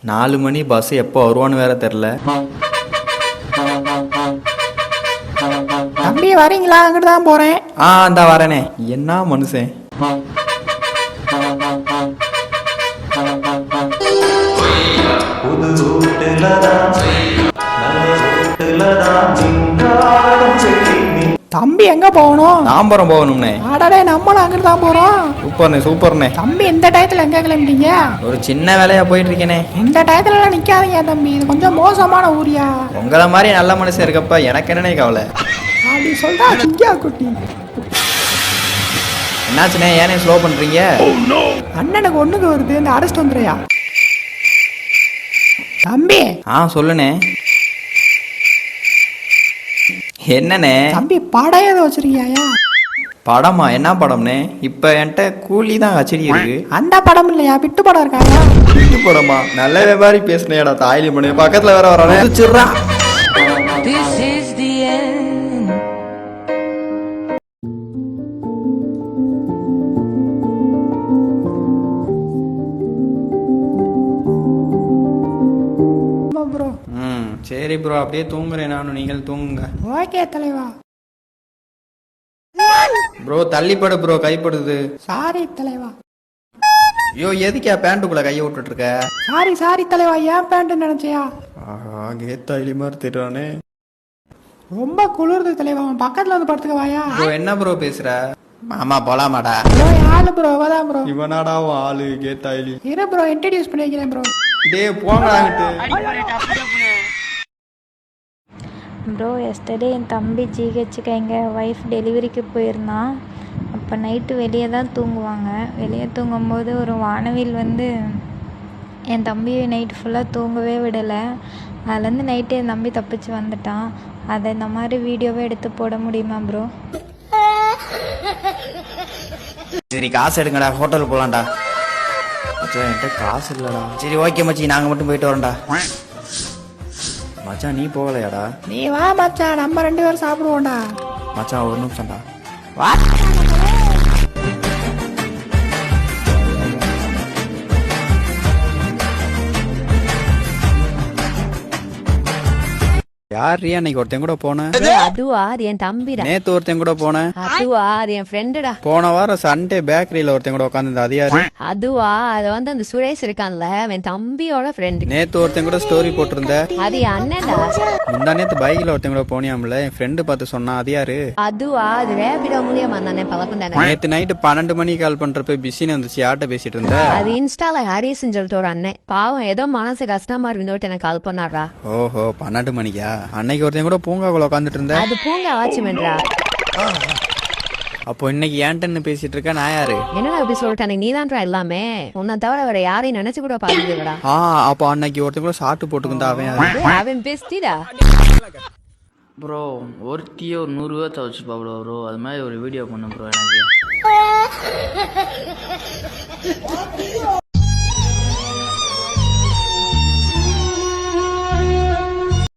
4 மணி bus எப்போ வருவான்னு வேற தெரில. தம்பி வரீங்களா? அங்கிட்டு தான் போறேன். இந்த வரேனே. என்ன மனுஷன். தம்பி எங்க போகணும்? தாம்பரம் போகணும்னே. அடடே, நம்மளும் அங்கிட்டு தான் போறோம். சூப்பர்ண்ணே சூப்பர்ண்ணே. தம்பி இந்த டயத்துல எங்க கிளம்பிட்டீங்க? ஒரு சின்ன வேலையா போயிட்டு இருக்கேனே. இந்த டயத்துல எல்லாம் நிக்காதீங்க தம்பி, இது கொஞ்சம் மோசமான ஊரியா. உங்களை மாதிரி நல்ல மனுஷன் இருக்கப்ப எனக்கு என்னன்னே கவலை. அப்படி சொல்றா சிங்கா குட்டி. என்னாச்சுண்ணே, ஏனே ஸ்லோ பண்றீங்க? அண்ணனுக்கு ஒண்ணுக்கு வருது, இந்த அரெஸ்ட் வந்துறியா தம்பி? சொல்லுண்ணே. என்னண்ணே? தம்பி படம் ஏதோ வச்சிருக்கியா? படமா? என்ன படம்னே? இப்ப என்கிட்ட கூலி தான் அச்சடி இருக்கு. அந்த படம் இல்லையா, பிட்டு படம் இருக்காயா? பிட்டு படமா? நல்ல வியாபாரி பேசுனேடா. தாய்லி பண்ணி பக்கத்துல வேற வரானே. ப்ரோ சரி ப்ரோ, அப்படியே தூங்குறேன் நானும். நீங்கள் தூங்குங்க. ஓகே தலைவா. ப்ரோ தள்ளிப்படு ப்ரோ, கைப்படுது. சாரி தலைவா. ஐயோ, எதுக்கா பேண்ட்டுக்குள்ள கையை விட்டுட்டு இருக்க? சாரி தலைவா, ஏன் பேண்ட் நினைச்சியா? கேத்தாயிலி மாதிரி திட்டுறானே. ரொம்ப குளிர்து தலைவா, பக்கத்துல வந்து படுத்துக்க வாயா. ப்ரோ என்ன ப்ரோ பேசுற? மாமா போலாமாடா? ஆளு ப்ரோ, அவதான் ப்ரோ. இவனாடா ஆளு கேத்தாயிலி. இரு ப்ரோ, இன்ட்ரடியூஸ் பண்ணி வைக்கிறேன் ப்ரோ. டேய் போங்கடாங்கிட்டு. ப்ரோ எஸ்டர்டே என் தம்பி ஜிஹெச்சுக்கு எங்கள் ஒய்ஃப் டெலிவரிக்கு போயிருந்தான். அப்போ நைட்டு வெளியே தான் தூங்குவாங்க. வெளியே தூங்கும்போது ஒரு வானவில் வந்து என் தம்பியை நைட்டு ஃபுல்லாக தூங்கவே விடலை. அதுலேருந்து நைட்டு என் தம்பி தப்பிச்சு வந்துட்டான். அதை இந்த மாதிரி வீடியோவே எடுத்து போட முடியுமா ப்ரோ? சரி காசு எடுங்கடா, ஹோட்டலுக்கு போலாம்டா. என்கிட்ட காசு இல்லடா. சரி ஓகே மச்சி, நாங்க மட்டும் போயிட்டு வரோம்டா. மச்சான் நீ போகலையாடா? நீ வா மச்சான், நம்ம 2 பேரும் சாப்பிடுவோம்டா. மச்சான் ஒரு நிமிஷம்டா. வா. யார் அன்னைக்கு ஒருத்தன் கூட போன? அதுவா என் தம்பிடா. நேத்து ஒருத்தன் கூட போன? அதுவா என் ஃப்ரெண்டுடா. போன வாரம் சண்டே பேக்கரியில ஒருத்தன் கூட உட்காந்து. அது யாரு? அதுவா அது வந்து அந்த சுரேஷ் இருக்கான்ல, என் தம்பியோட ஃப்ரெண்டு. நேத்து ஒருத்தன் கூட ஸ்டோரி போட்டிருந்த. அது என் அண்ணன்டா. முந்தா நேத்து பைக்ல ஒருத்தன் கூட போனியாம்ல, என் ஃப்ரெண்டு பார்த்து சொன்னா. அது யாரு? அதுவா அது ரேபிடோ மூலியமா தானே பழக்கம் தானே. நேத்து நைட்டு 12 மணிக்கு கால் பண்றப்ப பிஸின்னு வந்துச்சு. யார்கிட்ட பேசிட்டு இருந்த? அது இன்ஸ்டால ஹரிஸ்ன்னு சொல்லிட்டு ஒரு அண்ணன். பாவம் ஏதோ மனசு கஷ்டமா இருந்தோட்டு எனக்கு கால் பண்ணாரா. ஓஹோ 12 மணிக்கா? அன்னைக்கு ஒருத்தன் கூட பூங்காக்குள்ள உட்காந்துட்டு இருந்த. அது பூங்கா வாட்ச்மேன்டா. அப்போ இன்னைக்கு ஏன்டன்னு பேசிட்டு இருக்க. நான் யாரு? என்னடா இப்படி சொல்லிட்டானே, நீதான்டா எல்லாமே. உன்னை தவிர வேற யாரையும் நினைச்சு கூட பாத்துக்கடா. அப்போ அன்னைக்கு ஒருத்தன் கூட சாட்டு போட்டுக்கிட்டா. அவன் பெஸ்டிடா. ப்ரோ ஒருத்தியே ஒரு 100 ரூபா தவச்சுப்பா ப்ரோ. அது மாதிரி ஒரு வீடியோ பண்ண ப்ரோ எனக்கு.